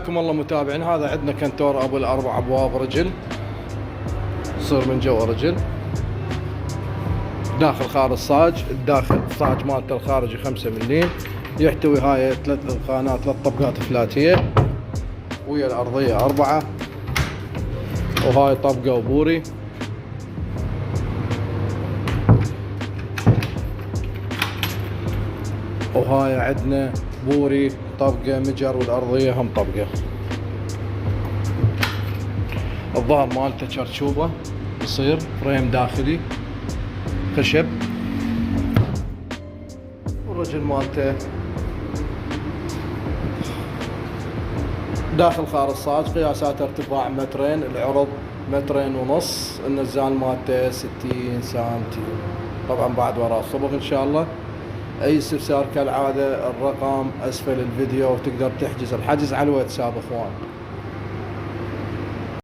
حياكم الله متابعين. هذا عندنا كنتور ابو الاربع ابواب رجل، يصير من جوا رجل، داخل خارج صاج. الداخل الصاج مالته الخارجي 5 ملم، يحتوي هاي 3 خانات 3 طبقات فلاتيه، ويا الارضيه 4، وهاي طبقه وبوري. وهاي عندنا بوري طبقه مجر، والارضيه هم طبقه. الظهر مالته شرشوبه، يصير فريم داخلي خشب، والرجل مالته داخل خارج صاج. قياسات ارتفاع 2 متر، العرض 2.5 متر، النزال مالته 60 سنتي. طبعا بعد وراء صبغ ان شاء الله. اي استفسار كالعاده الرقم اسفل الفيديو، وتقدر تحجز الحجز على الواتساب اخوان.